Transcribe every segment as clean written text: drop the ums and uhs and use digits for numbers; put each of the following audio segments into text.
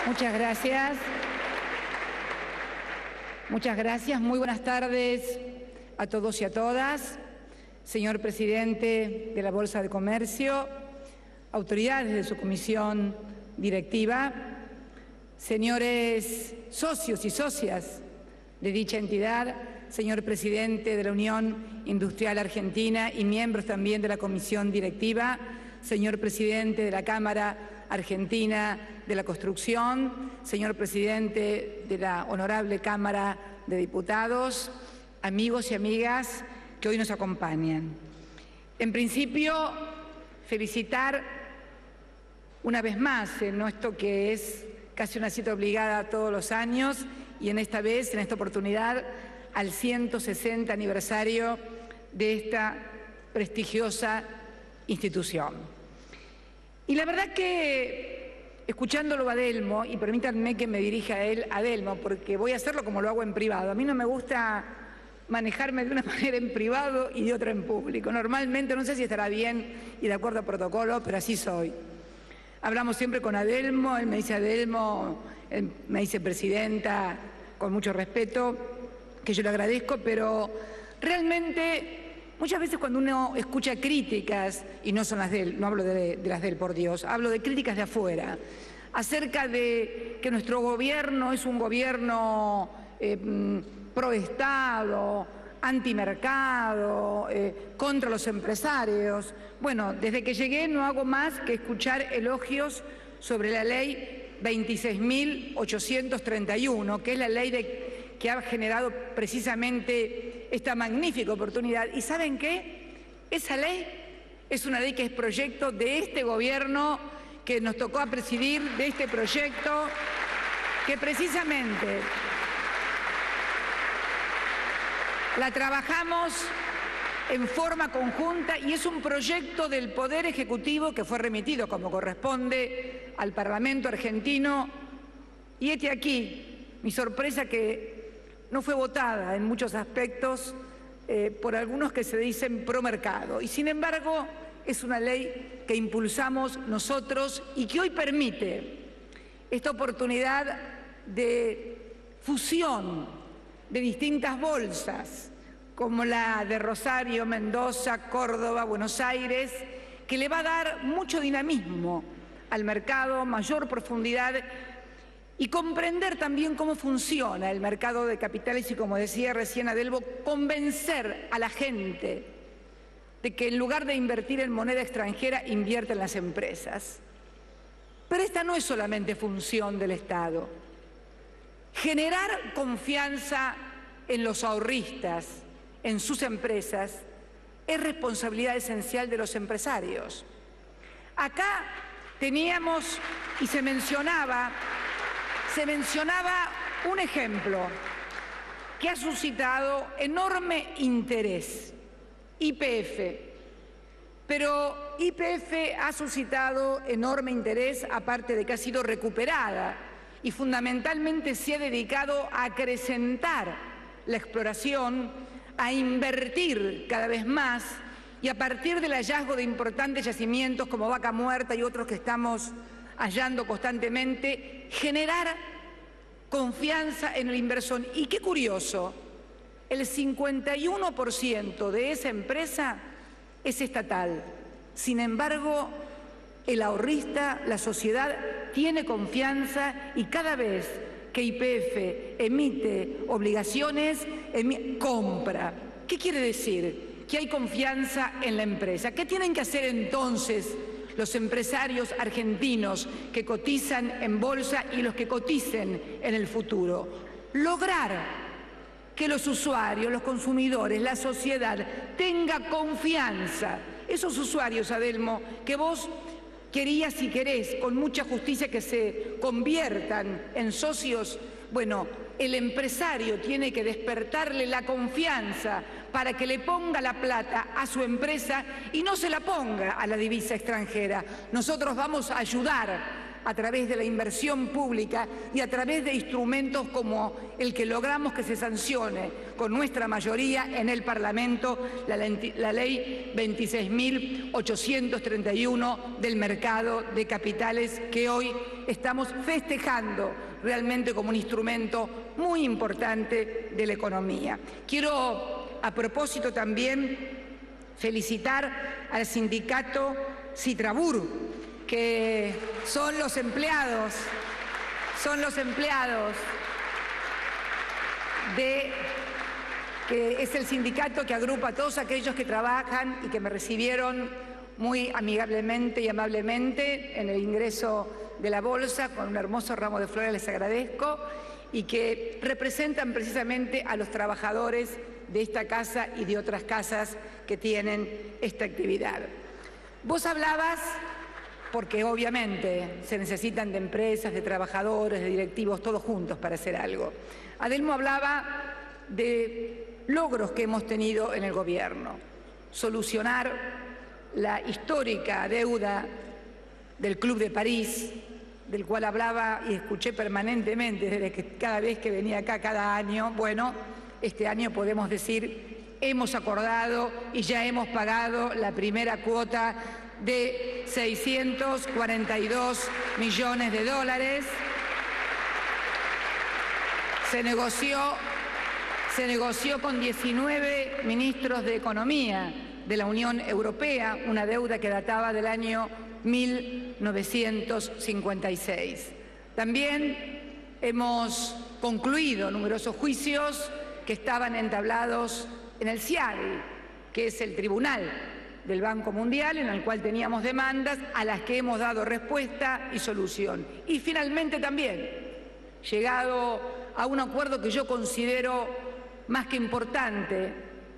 Muchas gracias. Muchas gracias. Muy buenas tardes a todos y a todas. Señor presidente de la Bolsa de Comercio, autoridades de su comisión directiva, señores socios y socias de dicha entidad, señor presidente de la Unión Industrial Argentina y miembros también de la comisión directiva, señor presidente de la Cámara Argentina de la Construcción, señor presidente de la Honorable Cámara de Diputados, amigos y amigas que hoy nos acompañan. En principio, felicitar una vez más en esto que es casi una cita obligada todos los años y en esta vez, en esta oportunidad, al 160 aniversario de esta prestigiosa institución. Y la verdad que, escuchándolo a Adelmo, y permítanme que me dirija a él, Adelmo, porque voy a hacerlo como lo hago en privado. A mí no me gusta manejarme de una manera en privado y de otra en público. Normalmente, no sé si estará bien y de acuerdo a protocolo, pero así soy. Hablamos siempre con Adelmo, él me dice Adelmo, él me dice presidenta, con mucho respeto, que yo le agradezco, pero realmente muchas veces cuando uno escucha críticas, y no son las de él, no hablo de las de él, por Dios, hablo de críticas de afuera, acerca de que nuestro gobierno es un gobierno pro-Estado, antimercado, contra los empresarios. Bueno, desde que llegué no hago más que escuchar elogios sobre la ley 26.831, que es la ley que ha generado precisamente esta magnífica oportunidad. ¿Y saben qué? Esa ley es una ley que es proyecto de este gobierno que nos tocó a presidir, de este proyecto, que precisamente la trabajamos en forma conjunta y es un proyecto del Poder Ejecutivo que fue remitido como corresponde al Parlamento argentino. Y este aquí, mi sorpresa que no fue votada en muchos aspectos por algunos que se dicen pro mercado. Y sin embargo, es una ley que impulsamos nosotros y que hoy permite esta oportunidad de fusión de distintas bolsas, como la de Rosario, Mendoza, Córdoba, Buenos Aires, que le va a dar mucho dinamismo al mercado, mayor profundidad y comprender también cómo funciona el mercado de capitales y, como decía recién Adelmo, convencer a la gente de que en lugar de invertir en moneda extranjera, invierta en las empresas. Pero esta no es solamente función del Estado. Generar confianza en los ahorristas, en sus empresas, es responsabilidad esencial de los empresarios. Acá teníamos y se mencionaba un ejemplo que ha suscitado enorme interés, YPF. Pero YPF ha suscitado enorme interés, aparte de que ha sido recuperada, y fundamentalmente se ha dedicado a acrecentar la exploración, a invertir cada vez más, y a partir del hallazgo de importantes yacimientos como Vaca Muerta y otros que estamos hallando constantemente, generar confianza en el inversor. Y qué curioso, el 51% de esa empresa es estatal. Sin embargo, el ahorrista, la sociedad, tiene confianza y cada vez que YPF emite obligaciones, compra. ¿Qué quiere decir? Que hay confianza en la empresa. ¿Qué tienen que hacer entonces los empresarios argentinos que cotizan en bolsa y los que coticen en el futuro? Lograr que los usuarios, los consumidores, la sociedad tenga confianza. Esos usuarios, Adelmo, que vos querías y querés con mucha justicia que se conviertan en socios, bueno, el empresario tiene que despertarle la confianza para que le ponga la plata a su empresa y no se la ponga a la divisa extranjera. Nosotros vamos a ayudar a través de la inversión pública y a través de instrumentos como el que logramos que se sancione con nuestra mayoría en el Parlamento, la ley 26.831 del mercado de capitales, que hoy estamos festejando realmente como un instrumento muy importante de la economía. Quiero, a propósito, también felicitar al sindicato Citrabur, que son los empleados que es el sindicato que agrupa a todos aquellos que trabajan y que me recibieron muy amigablemente y amablemente en el ingreso de la bolsa con un hermoso ramo de flores, les agradezco, y que representan precisamente a los trabajadores de esta casa y de otras casas que tienen esta actividad. Vos hablabas, porque obviamente se necesitan de empresas, de trabajadores, de directivos, todos juntos para hacer algo. Adelmo hablaba de logros que hemos tenido en el gobierno. Solucionar la histórica deuda del Club de París, del cual hablaba y escuché permanentemente desde que cada vez que venía acá cada año. Bueno, este año podemos decir, hemos acordado y ya hemos pagado la primera cuota de 642 millones de dólares. Se negoció con 19 ministros de Economía de la Unión Europea, una deuda que databa del año 1956. También hemos concluido numerosos juicios que estaban entablados en el CIADI, que es el Tribunal del Banco Mundial, en el cual teníamos demandas a las que hemos dado respuesta y solución. Y finalmente también llegado a un acuerdo que yo considero más que importante,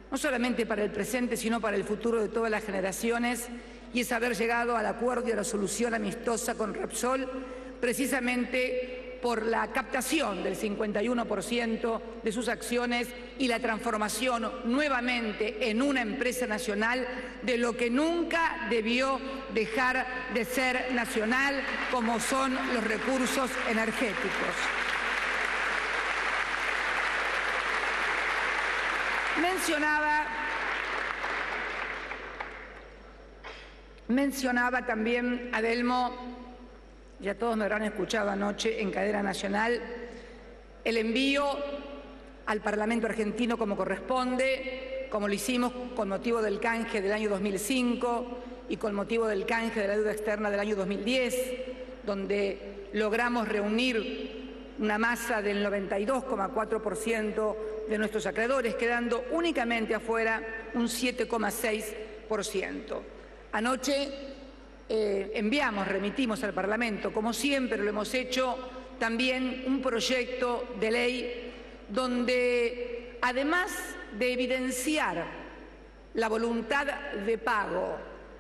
no solamente para el presente, sino para el futuro de todas las generaciones, y es haber llegado al acuerdo y a la solución amistosa con Repsol, precisamente por la captación del 51% de sus acciones y la transformación nuevamente en una empresa nacional de lo que nunca debió dejar de ser nacional, como son los recursos energéticos. Mencionaba también, Adelmo, ya todos me habrán escuchado anoche en cadena nacional, el envío al Parlamento argentino como corresponde, como lo hicimos con motivo del canje del año 2005 y con motivo del canje de la deuda externa del año 2010, donde logramos reunir una masa del 92,4% de nuestros acreedores, quedando únicamente afuera un 7,6%. Anoche remitimos al Parlamento, como siempre lo hemos hecho, también un proyecto de ley donde, además de evidenciar la voluntad de pago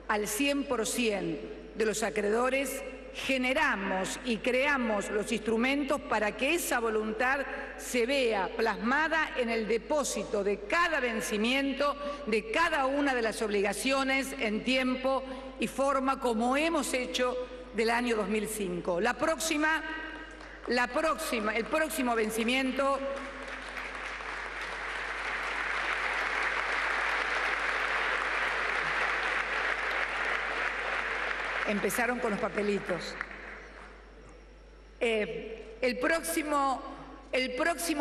al 100% de los acreedores, generamos y creamos los instrumentos para que esa voluntad se vea plasmada en el depósito de cada vencimiento, de cada una de las obligaciones en tiempo y forma, como hemos hecho del año 2005. El próximo vencimiento empezaron con los papelitos. El próximo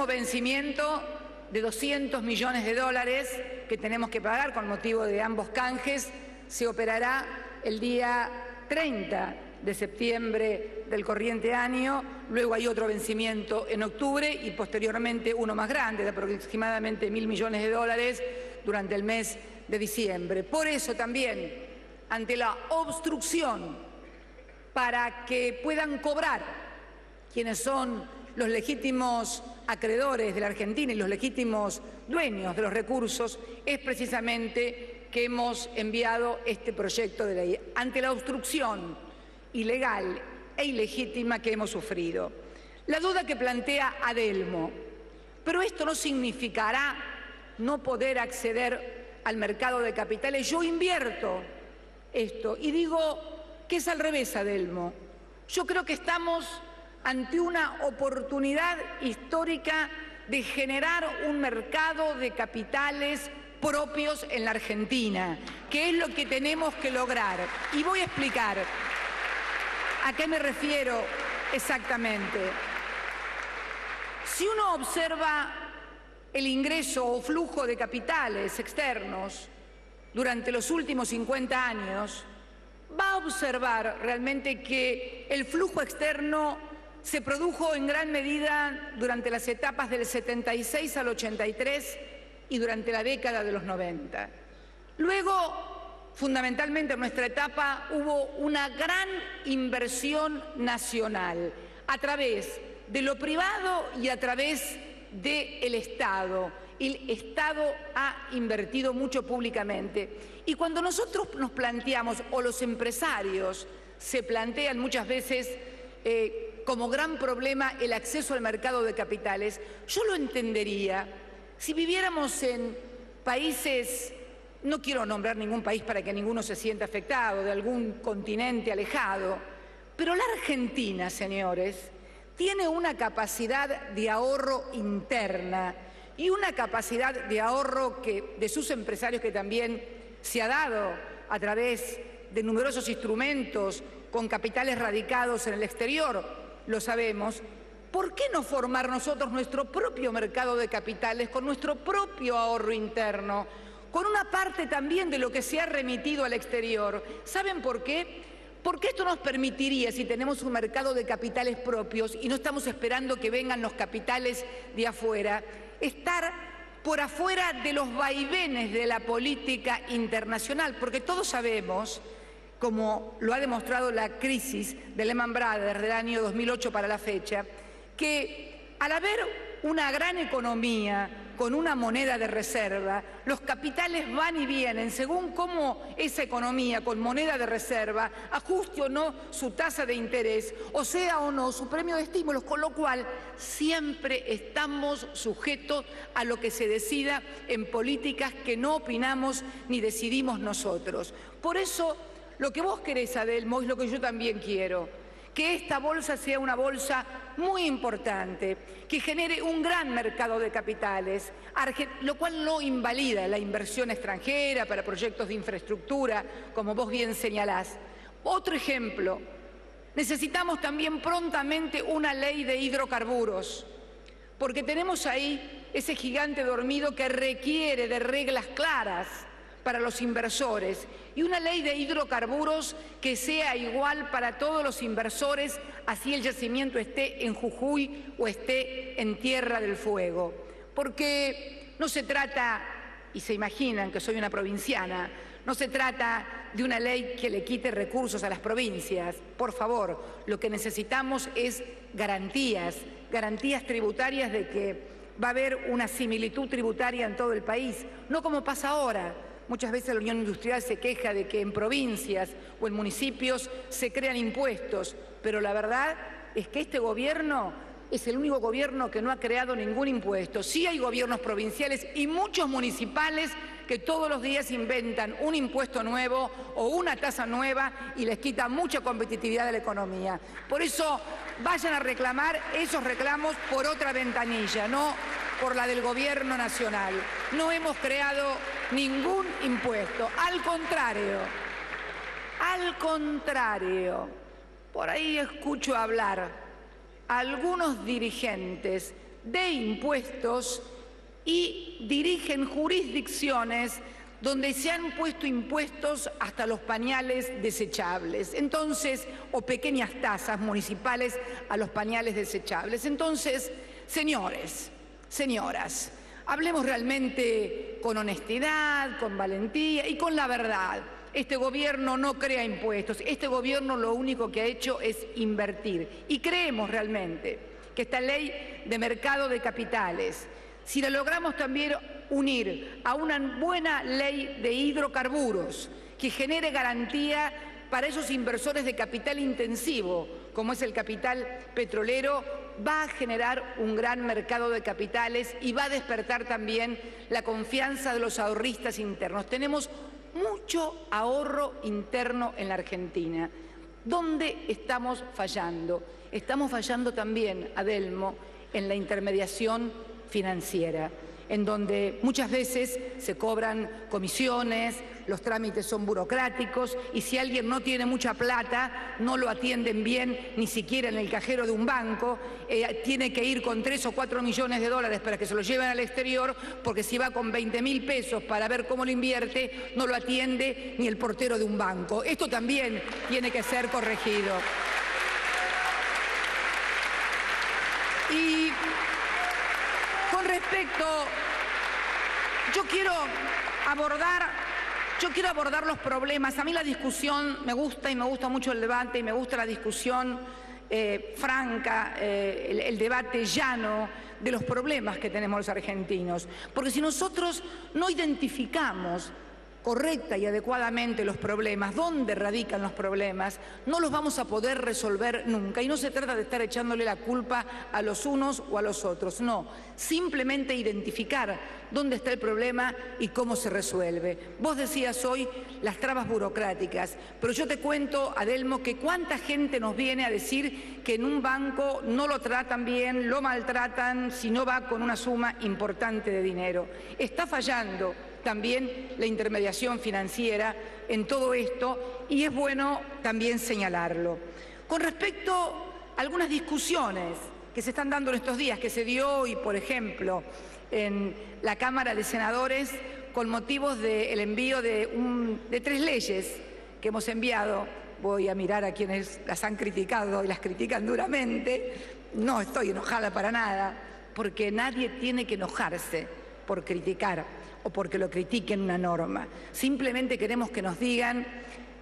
vencimiento de 200 millones de dólares que tenemos que pagar con motivo de ambos canjes se operará el día 30 de septiembre del corriente año. Luego hay otro vencimiento en octubre y posteriormente uno más grande de aproximadamente 1.000 millones de dólares durante el mes de diciembre. Por eso también, ante la obstrucción para que puedan cobrar quienes son los legítimos acreedores de la Argentina y los legítimos dueños de los recursos, es precisamente que hemos enviado este proyecto de ley, ante la obstrucción ilegal e ilegítima que hemos sufrido. La duda que plantea Adelmo, pero esto no significará no poder acceder al mercado de capitales. Yo invierto esto y digo que es al revés, Adelmo. Yo creo que estamos ante una oportunidad histórica de generar un mercado de capitales propios en la Argentina, que es lo que tenemos que lograr. Y voy a explicar a qué me refiero exactamente. Si uno observa el ingreso o flujo de capitales externos durante los últimos 50 años, va a observar realmente que el flujo externo se produjo en gran medida durante las etapas del 76 al 83 y durante la década de los 90. Luego, fundamentalmente en nuestra etapa, hubo una gran inversión nacional a través de lo privado y a través del Estado. El Estado ha invertido mucho públicamente. Y cuando nosotros nos planteamos, o los empresarios se plantean muchas veces como gran problema el acceso al mercado de capitales, yo lo entendería si viviéramos en países, no quiero nombrar ningún país para que ninguno se sienta afectado, de algún continente alejado, pero la Argentina, señores, tiene una capacidad de ahorro interna y una capacidad de ahorro de sus empresarios que también se ha dado a través de numerosos instrumentos con capitales radicados en el exterior, lo sabemos. ¿Por qué no formar nosotros nuestro propio mercado de capitales con nuestro propio ahorro interno, con una parte también de lo que se ha remitido al exterior? ¿Saben por qué? Porque esto nos permitiría, si tenemos un mercado de capitales propios y no estamos esperando que vengan los capitales de afuera, estar por afuera de los vaivenes de la política internacional, porque todos sabemos, como lo ha demostrado la crisis de Lehman Brothers del año 2008 para la fecha, que al haber una gran economía con una moneda de reserva, los capitales van y vienen según cómo esa economía con moneda de reserva ajuste o no su tasa de interés, o sea o no su premio de estímulos, con lo cual siempre estamos sujetos a lo que se decida en políticas que no opinamos ni decidimos nosotros. Por eso, lo que vos querés, Adelmo, es lo que yo también quiero, que esta bolsa sea una bolsa muy importante, que genere un gran mercado de capitales, lo cual no invalida la inversión extranjera para proyectos de infraestructura, como vos bien señalás. Otro ejemplo, necesitamos también prontamente una ley de hidrocarburos, porque tenemos ahí ese gigante dormido que requiere de reglas claras para los inversores y una ley de hidrocarburos que sea igual para todos los inversores, así el yacimiento esté en Jujuy o esté en Tierra del Fuego. Porque no se trata, y se imaginan que soy una provinciana, no se trata de una ley que le quite recursos a las provincias. Por favor, lo que necesitamos es garantías tributarias de que va a haber una similitud tributaria en todo el país, no como pasa ahora. Muchas veces la Unión Industrial se queja de que en provincias o en municipios se crean impuestos, pero la verdad es que este gobierno es el único gobierno que no ha creado ningún impuesto. Sí hay gobiernos provinciales y muchos municipales que todos los días inventan un impuesto nuevo o una tasa nueva y les quita mucha competitividad de la economía. Por eso vayan a reclamar esos reclamos por otra ventanilla, no por la del gobierno nacional. No hemos creado ningún impuesto, al contrario, por ahí escucho hablar a algunos dirigentes de impuestos y dirigen jurisdicciones donde se han puesto impuestos hasta los pañales desechables, entonces, o pequeñas tasas municipales a los pañales desechables. Entonces, señores, señoras, hablemos realmente con honestidad, con valentía y con la verdad. Este gobierno no crea impuestos, este gobierno lo único que ha hecho es invertir. Y creemos realmente que esta ley de mercado de capitales, si la logramos también unir a una buena ley de hidrocarburos que genere garantía para esos inversores de capital intensivo, como es el capital petrolero, va a generar un gran mercado de capitales y va a despertar también la confianza de los ahorristas internos. Tenemos mucho ahorro interno en la Argentina. ¿Dónde estamos fallando? Estamos fallando también, Adelmo, en la intermediación financiera, en donde muchas veces se cobran comisiones, los trámites son burocráticos y si alguien no tiene mucha plata, no lo atienden bien, ni siquiera en el cajero de un banco, tiene que ir con 3 o 4 millones de dólares para que se lo lleven al exterior, porque si va con 20.000 pesos para ver cómo lo invierte, no lo atiende ni el portero de un banco. Esto también tiene que ser corregido. Y con respecto, yo quiero abordar los problemas. A mí la discusión me gusta y me gusta mucho el debate y me gusta la discusión franca, el debate llano de los problemas que tenemos los argentinos. Porque si nosotros no identificamos correcta y adecuadamente los problemas, dónde radican los problemas, no los vamos a poder resolver nunca. Y no se trata de estar echándole la culpa a los unos o a los otros, no. Simplemente identificar dónde está el problema y cómo se resuelve. Vos decías hoy las trabas burocráticas, pero yo te cuento, Adelmo, que cuánta gente nos viene a decir que en un banco no lo tratan bien, lo maltratan, si no va con una suma importante de dinero. Está fallando también la intermediación financiera en todo esto y es bueno también señalarlo. Con respecto a algunas discusiones que se están dando en estos días, que se dio hoy, por ejemplo, en la Cámara de Senadores con motivos del envío de 3 leyes que hemos enviado. Voy a mirar a quienes las han criticado y las critican duramente. No estoy enojada para nada, porque nadie tiene que enojarse por criticar o porque lo critiquen una norma. Simplemente queremos que nos digan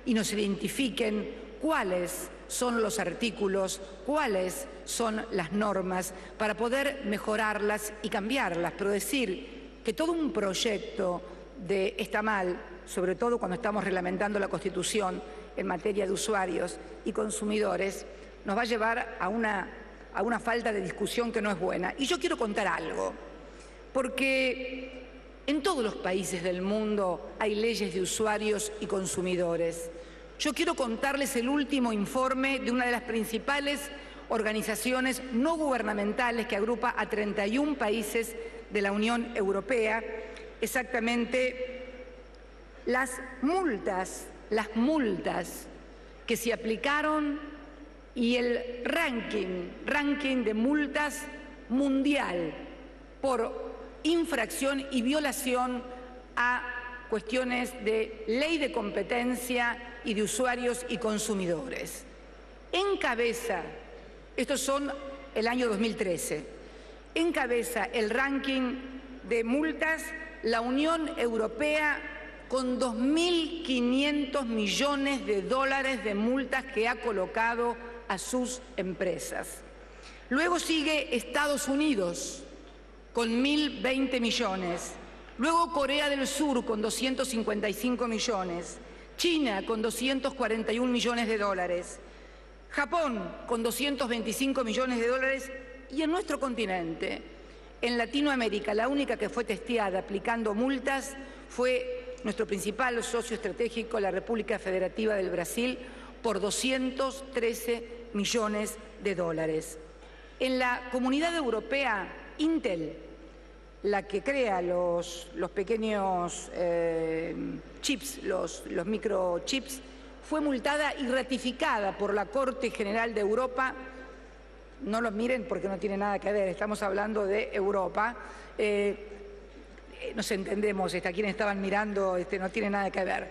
y nos identifiquen cuáles son los artículos, cuáles son las normas para poder mejorarlas y cambiarlas. Pero decir que todo un proyecto está mal, sobre todo cuando estamos reglamentando la Constitución en materia de usuarios y consumidores, nos va a llevar a una falta de discusión que no es buena. Y yo quiero contar algo, porque en todos los países del mundo hay leyes de usuarios y consumidores. Yo quiero contarles el último informe de una de las principales organizaciones no gubernamentales que agrupa a 31 países de la Unión Europea, exactamente las multas que se aplicaron y el ranking de multas mundial por infracción y violación a cuestiones de ley de competencia y de usuarios y consumidores. Encabeza, estos son el año 2013, encabeza el ranking de multas la Unión Europea con 2.500 millones de dólares de multas que ha colocado a sus empresas. Luego sigue Estados Unidos con 1.020 millones, luego Corea del Sur con 255 millones, China con 241 millones de dólares, Japón con 225 millones de dólares y en nuestro continente, en Latinoamérica, la única que fue testeada aplicando multas fue nuestro principal socio estratégico, la República Federativa del Brasil, por 213 millones de dólares. En la Comunidad Europea, Intel, la que crea los pequeños chips, los microchips, fue multada y ratificada por la Corte General de Europa. No los miren porque no tiene nada que ver, estamos hablando de Europa. Nos entendemos, a quienes estaban mirando no tiene nada que ver.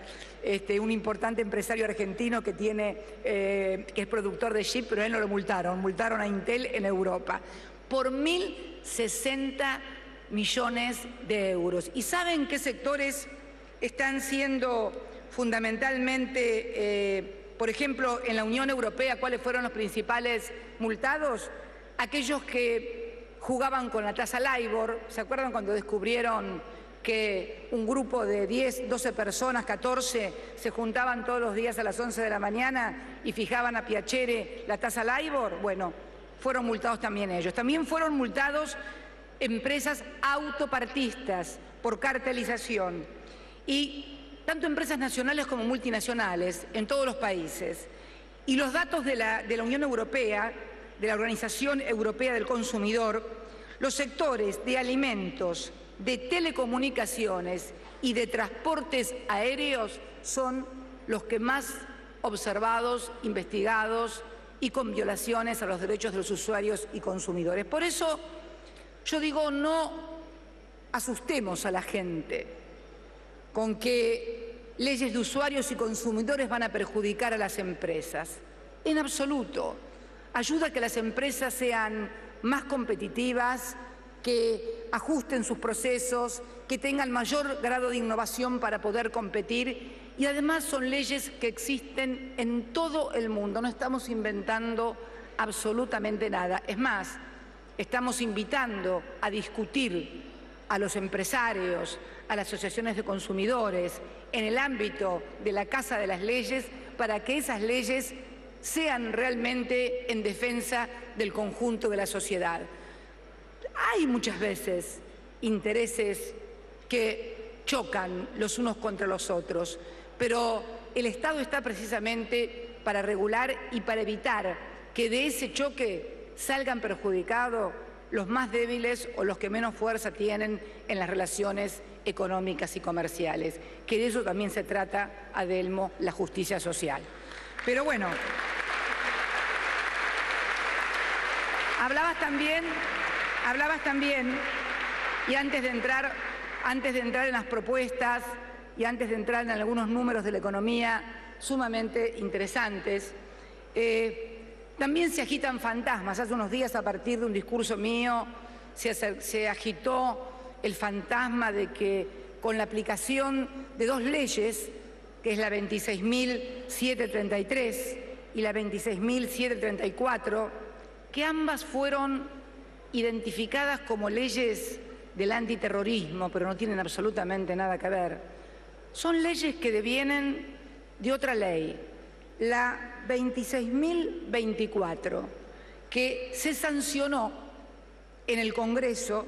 Un importante empresario argentino que es productor de chip, pero a él no lo multaron a Intel en Europa por 1.060 millones de euros. ¿Y saben qué sectores están siendo fundamentalmente, por ejemplo, en la Unión Europea, cuáles fueron los principales multados? Aquellos que jugaban con la tasa LIBOR. ¿Se acuerdan cuando descubrieron que un grupo de 10, 12 personas, 14, se juntaban todos los días a las 11 de la mañana y fijaban a piacere la tasa LIBOR? Bueno, fueron multados también ellos. También fueron multados empresas autopartistas por cartelización y tanto empresas nacionales como multinacionales en todos los países. Y los datos de la Unión Europea, de la Organización Europea del Consumidor, los sectores de alimentos, de telecomunicaciones y de transportes aéreos son los que más observados, investigados y con violaciones a los derechos de los usuarios y consumidores. Por eso yo digo, no asustemos a la gente con que leyes de usuarios y consumidores van a perjudicar a las empresas. En absoluto. Ayuda a que las empresas sean más competitivas, que ajusten sus procesos, que tengan mayor grado de innovación para poder competir, y además son leyes que existen en todo el mundo. No estamos inventando absolutamente nada. Es más, estamos invitando a discutir a los empresarios, a las asociaciones de consumidores, en el ámbito de la Casa de las Leyes, para que esas leyes sean realmente en defensa del conjunto de la sociedad. Hay muchas veces intereses que chocan los unos contra los otros, pero el Estado está precisamente para regular y para evitar que de ese choque salgan perjudicados los más débiles o los que menos fuerza tienen en las relaciones económicas y comerciales, que de eso también se trata, Adelmo, la justicia social. Pero bueno, hablabas también, y antes de entrar en las propuestas y antes de entrar en algunos números de la economía sumamente interesantes, también se agitan fantasmas. Hace unos días, a partir de un discurso mío, se agitó el fantasma de que con la aplicación de dos leyes, que es la 26.733 y la 26.734, que ambas fueron identificadas como leyes del antiterrorismo, pero no tienen absolutamente nada que ver. Son leyes que devienen de otra ley, la 26.024, que se sancionó en el Congreso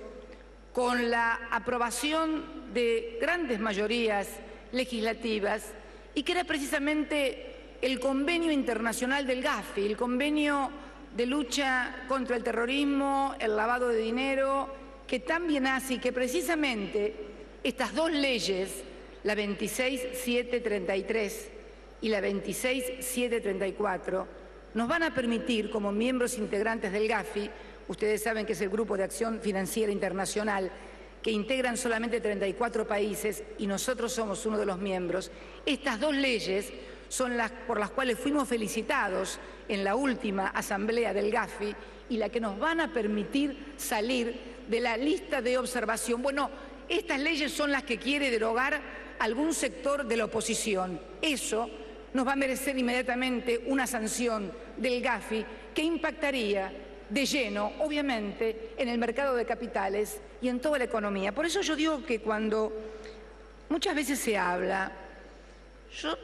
con la aprobación de grandes mayorías legislativas y que era precisamente el convenio internacional del Gafi, el convenio de lucha contra el terrorismo, el lavado de dinero, que también hace y que precisamente estas dos leyes, la 26.733 y la 26.734, nos van a permitir, como miembros integrantes del Gafi, ustedes saben que es el Grupo de Acción Financiera Internacional, que integran solamente 34 países y nosotros somos uno de los miembros, estas dos leyes son las por las cuales fuimos felicitados en la última asamblea del Gafi y la que nos van a permitir salir de la lista de observación. Bueno, estas leyes son las que quiere derogar algún sector de la oposición. Eso nos va a merecer inmediatamente una sanción del Gafi que impactaría de lleno, obviamente, en el mercado de capitales y en toda la economía. Por eso yo digo que cuando muchas veces se habla, yo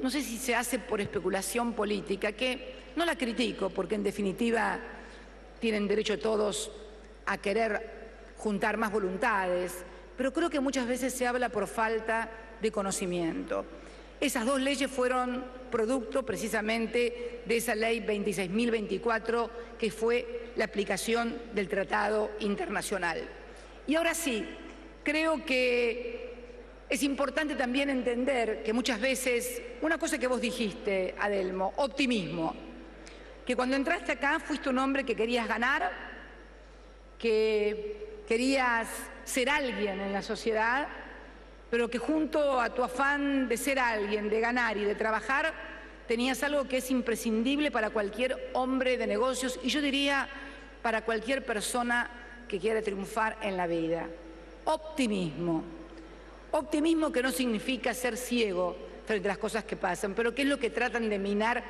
no sé si se hace por especulación política, que no la critico, porque en definitiva tienen derecho todos a querer juntar más voluntades, pero creo que muchas veces se habla por falta de conocimiento. Esas dos leyes fueron producto precisamente de esa ley 26.024, que fue la aplicación del Tratado Internacional. Y ahora sí, creo que es importante también entender que muchas veces, una cosa que vos dijiste, Adelmo, optimismo, que cuando entraste acá fuiste un hombre que querías ganar, que querías ser alguien en la sociedad, pero que junto a tu afán de ser alguien, de ganar y de trabajar, tenías algo que es imprescindible para cualquier hombre de negocios y yo diría para cualquier persona que quiera triunfar en la vida. Optimismo. Optimismo que no significa ser ciego frente a las cosas que pasan, pero que es lo que tratan de minar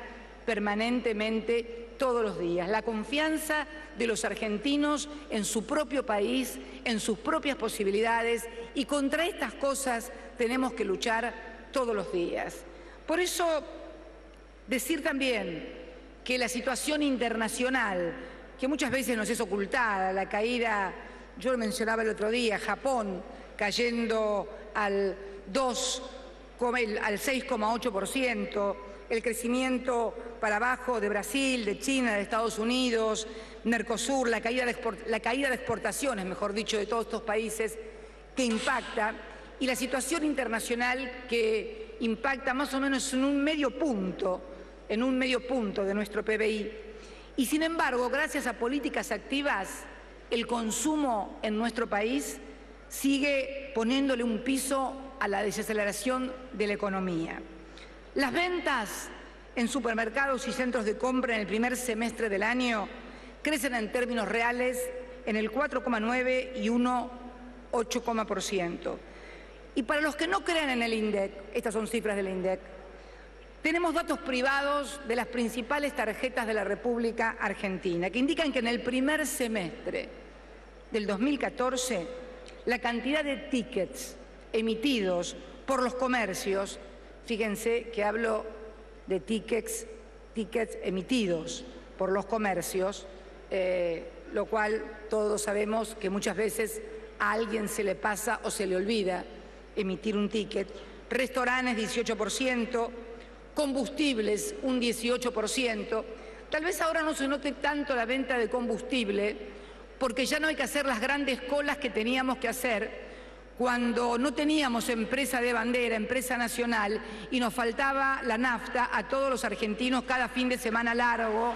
permanentemente todos los días. La confianza de los argentinos en su propio país, en sus propias posibilidades, y contra estas cosas tenemos que luchar todos los días. Por eso, decir también que la situación internacional, que muchas veces nos es ocultada, la caída, yo lo mencionaba el otro día, Japón cayendo al 6,8%, el crecimiento para abajo de Brasil, de China, de Estados Unidos, Mercosur, la caída de exportaciones, mejor dicho, de todos estos países que impacta, y la situación internacional que impacta más o menos en un medio punto de nuestro PBI. Y sin embargo, gracias a políticas activas, el consumo en nuestro país sigue poniéndole un piso a la desaceleración de la economía. Las ventas en supermercados y centros de compra en el primer semestre del año crecen en términos reales en el 4,9% y 8%. Y para los que no crean en el INDEC, estas son cifras del INDEC, tenemos datos privados de las principales tarjetas de la República Argentina que indican que en el primer semestre del 2014 la cantidad de tickets emitidos por los comercios, fíjense que hablo de tickets emitidos por los comercios, lo cual todos sabemos que muchas veces a alguien se le pasa o se le olvida emitir un ticket. Restaurantes 18%, combustibles un 18%. Tal vez ahora no se note tanto la venta de combustible porque ya no hay que hacer las grandes colas que teníamos que hacer cuando no teníamos empresa de bandera, empresa nacional, y nos faltaba la nafta a todos los argentinos cada fin de semana largo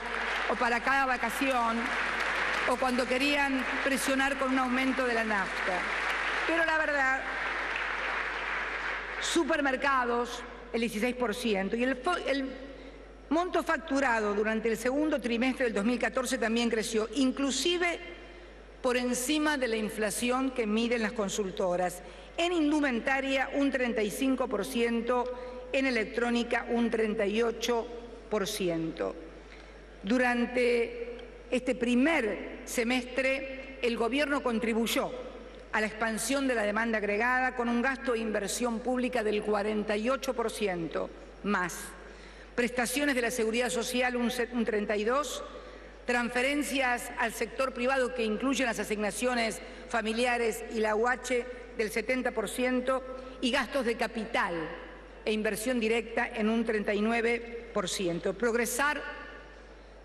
o para cada vacación, o cuando querían presionar con un aumento de la nafta. Pero la verdad, supermercados, el 16%, y el monto facturado durante el segundo trimestre del 2014 también creció, inclusive por encima de la inflación que miden las consultoras. En indumentaria un 35%, en electrónica un 38%. Durante este primer semestre, el Gobierno contribuyó a la expansión de la demanda agregada con un gasto de inversión pública del 48% más. Prestaciones de la Seguridad Social un 32%, transferencias al sector privado que incluyen las asignaciones familiares y la UH del 70% y gastos de capital e inversión directa en un 39%. Progresar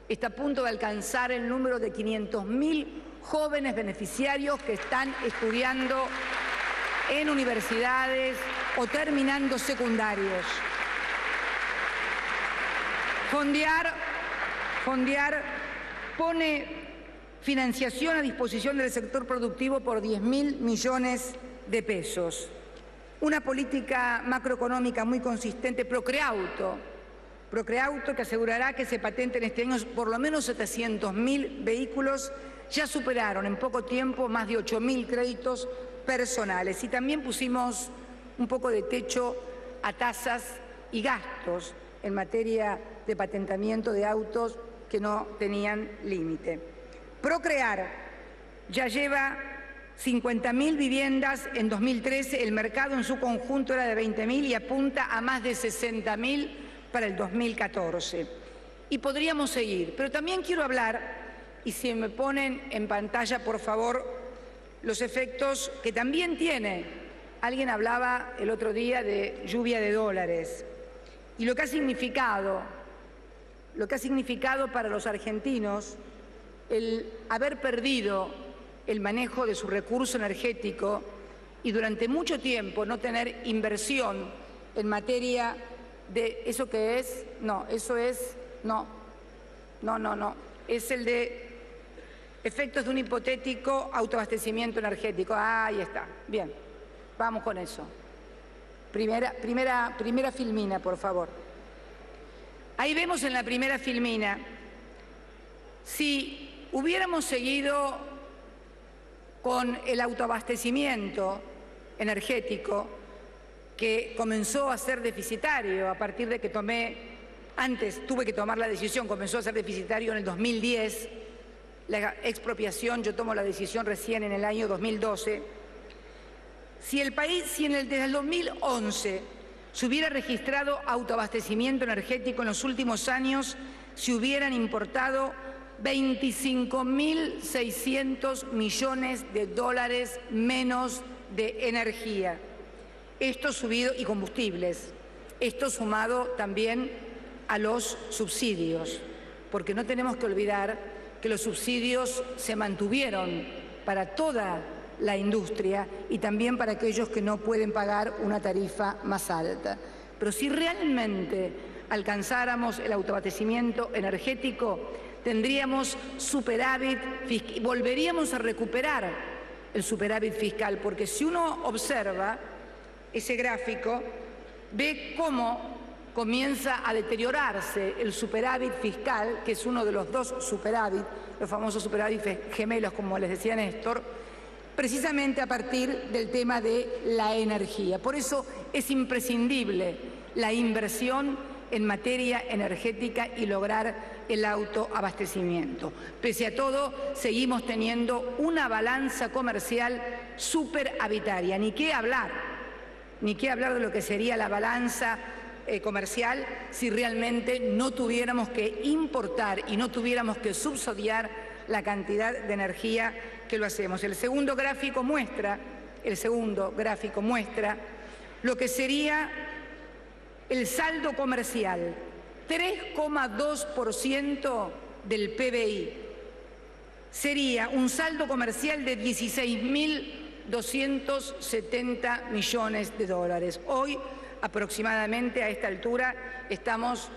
está a punto de alcanzar el número de 500.000 jóvenes beneficiarios que están estudiando en universidades o terminando secundarios. Fondear pone financiación a disposición del sector productivo por 10.000 millones de pesos. Una política macroeconómica muy consistente, Procreauto que asegurará que se patenten este año por lo menos 700.000 vehículos, ya superaron en poco tiempo más de 8.000 créditos personales. Y también pusimos un poco de techo a tasas y gastos en materia de patentamiento de autos que no tenían límite. Procrear ya lleva 50.000 viviendas en 2013, el mercado en su conjunto era de 20.000 y apunta a más de 60.000 para el 2014. Y podríamos seguir, pero también quiero hablar, y si me ponen en pantalla, por favor, los efectos que también tiene. Alguien hablaba el otro día de lluvia de dólares y lo que ha significado para los argentinos el haber perdido el manejo de su recurso energético y durante mucho tiempo no tener inversión en materia de eso que es, es el de efectos de un hipotético autoabastecimiento energético. Ahí está, bien, vamos con eso. Primera filmina, por favor. Ahí vemos en la primera filmina, si hubiéramos seguido con el autoabastecimiento energético, que comenzó a ser deficitario a partir de que tuve que tomar la decisión, comenzó a ser deficitario en el 2010, la expropiación, yo tomo la decisión recién en el año 2012, desde el 2011 se hubiera registrado autoabastecimiento energético en los últimos años, se hubieran importado 25.600 millones de dólares menos de energía. Esto subido, y combustibles, esto sumado también a los subsidios, porque no tenemos que olvidar que los subsidios se mantuvieron para toda la industria y también para aquellos que no pueden pagar una tarifa más alta. Pero si realmente alcanzáramos el autoabastecimiento energético, tendríamos superávit fiscal, volveríamos a recuperar el superávit fiscal, porque si uno observa ese gráfico, ve cómo comienza a deteriorarse el superávit fiscal, que es uno de los dos superávit, los famosos superávit gemelos, como les decía Néstor, precisamente a partir del tema de la energía. Por eso es imprescindible la inversión en materia energética y lograr el autoabastecimiento. Pese a todo, seguimos teniendo una balanza comercial superavitaria. Ni qué hablar de lo que sería la balanza comercial si realmente no tuviéramos que importar y no tuviéramos que subsidiar la cantidad de energía que lo hacemos. El segundo gráfico muestra lo que sería el saldo comercial, 3,2% del PBI. Sería un saldo comercial de 16.270 millones de dólares. Hoy, aproximadamente a esta altura, estamos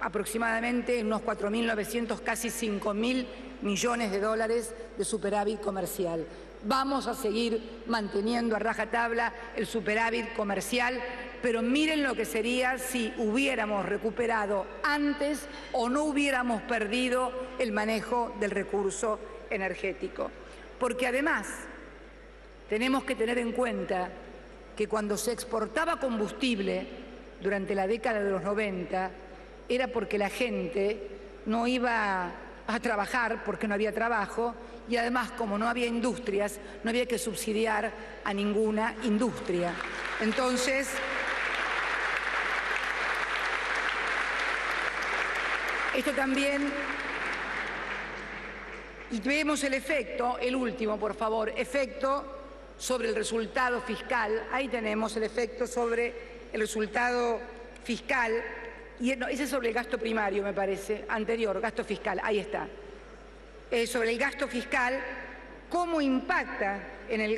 aproximadamente en unos 4.900, casi 5.000 millones de dólares de superávit comercial. Vamos a seguir manteniendo a rajatabla el superávit comercial, pero miren lo que sería si hubiéramos recuperado antes o no hubiéramos perdido el manejo del recurso energético. Porque además tenemos que tener en cuenta que cuando se exportaba combustible durante la década de los 90 era porque la gente no iba a trabajar porque no había trabajo y además, como no había industrias, no había que subsidiar a ninguna industria. Entonces, esto también, y vemos el efecto, el último, por favor, efecto sobre el resultado fiscal. Ahí tenemos el efecto sobre el resultado fiscal. Y no, ese es sobre el gasto primario, me parece, anterior, gasto fiscal, ahí está. Sobre el gasto fiscal, cómo impacta en el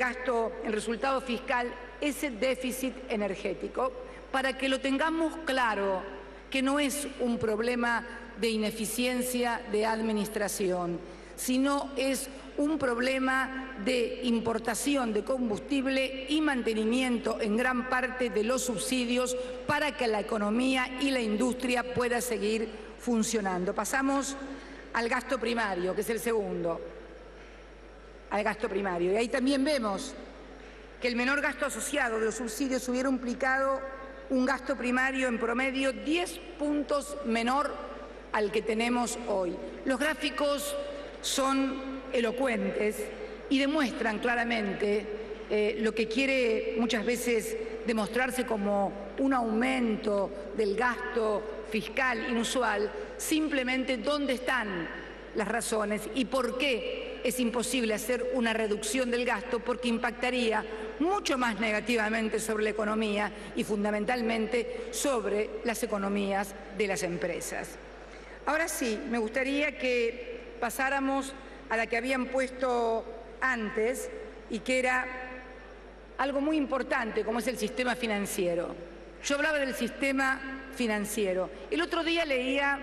resultado fiscal ese déficit energético, para que lo tengamos claro, que no es un problema de ineficiencia de administración, sino es un problema de importación de combustible y mantenimiento en gran parte de los subsidios para que la economía y la industria pueda seguir funcionando. Pasamos al gasto primario, que es el segundo, al gasto primario. Y ahí también vemos que el menor gasto asociado de los subsidios hubiera implicado un gasto primario en promedio 10 puntos menor al que tenemos hoy. Los gráficos son elocuentes y demuestran claramente lo que quiere muchas veces demostrarse como un aumento del gasto fiscal inusual, simplemente dónde están las razones y por qué es imposible hacer una reducción del gasto, porque impactaría mucho más negativamente sobre la economía y fundamentalmente sobre las economías de las empresas. Ahora sí, me gustaría que pasáramos a la que habían puesto antes y que era algo muy importante, como es el sistema financiero. Yo hablaba del sistema financiero. El otro día leía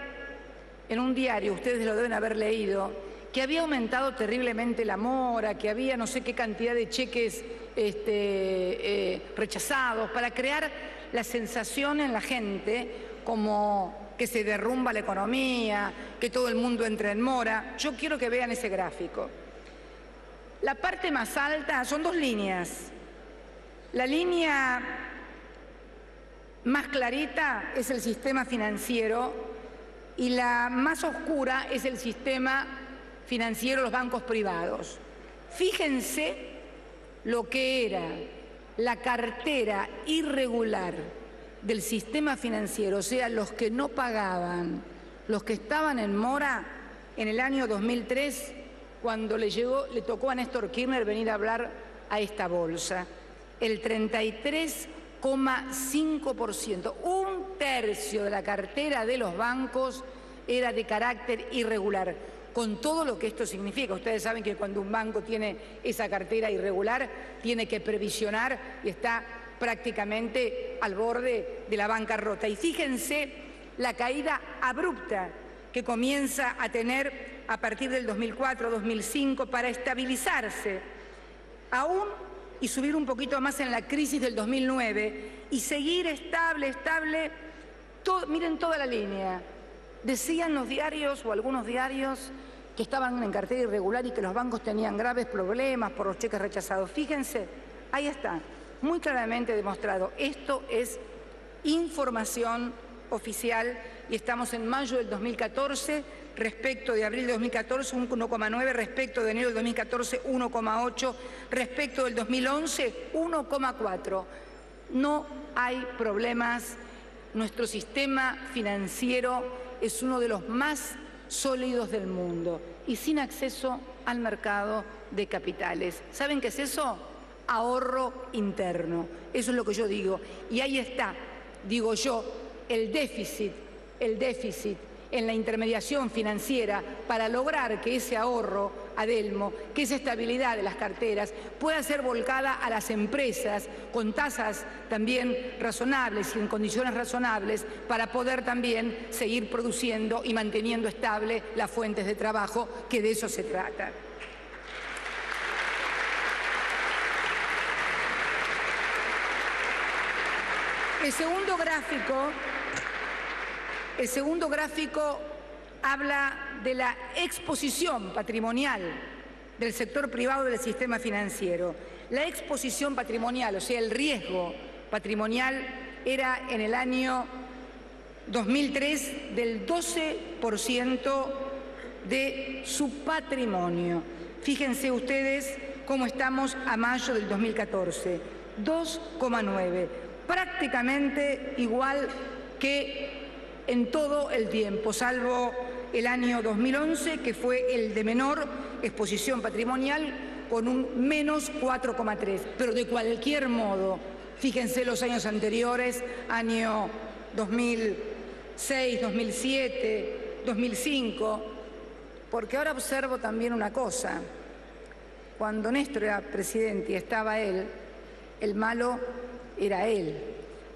en un diario, ustedes lo deben haber leído, que había aumentado terriblemente la mora, que había no sé qué cantidad de cheques rechazados, para crear la sensación en la gente como que se derrumba la economía, que todo el mundo entra en mora. Yo quiero que vean ese gráfico. La parte más alta son dos líneas. La línea más clarita es el sistema financiero y la más oscura es el sistema financiero, los bancos privados. Fíjense lo que era la cartera irregular del sistema financiero, o sea, los que no pagaban, los que estaban en mora en el año 2003, cuando le tocó a Néstor Kirchner venir a hablar a esta bolsa. El 33,5%, un 1/3 de la cartera de los bancos era de carácter irregular, con todo lo que esto significa. Ustedes saben que cuando un banco tiene esa cartera irregular, tiene que previsionar y está prácticamente al borde de la bancarrota. Y fíjense la caída abrupta que comienza a tener a partir del 2004-2005 para estabilizarse aún y subir un poquito más en la crisis del 2009 y seguir estable, miren toda la línea. Decían los diarios o algunos diarios que estaban en cartera irregular y que los bancos tenían graves problemas por los cheques rechazados. Fíjense, ahí está, muy claramente demostrado. Esto es información oficial y estamos en mayo del 2014, respecto de abril de 2014, 1,9, respecto de enero del 2014, 1,8, respecto del 2011, 1,4. No hay problemas. Nuestro sistema financiero es uno de los más sólidos del mundo y sin acceso al mercado de capitales. ¿Saben qué es eso? Ahorro interno. Eso es lo que yo digo. Y ahí está, digo yo, el déficit en la intermediación financiera para lograr que ese ahorro, Adelmo, que esa estabilidad de las carteras pueda ser volcada a las empresas con tasas también razonables y en condiciones razonables para poder también seguir produciendo y manteniendo estable las fuentes de trabajo, que de eso se trata. El segundo gráfico habla de la exposición patrimonial del sector privado del sistema financiero. La exposición patrimonial, o sea, el riesgo patrimonial, era en el año 2003 del 12% de su patrimonio. Fíjense ustedes cómo estamos a mayo del 2014, 2,9%. Prácticamente igual que en todo el tiempo, salvo el año 2011, que fue el de menor exposición patrimonial, con un menos 4,3%. Pero de cualquier modo, fíjense los años anteriores, año 2006, 2007, 2005, porque ahora observo también una cosa. Cuando Néstor era presidente y estaba él, el malo era él,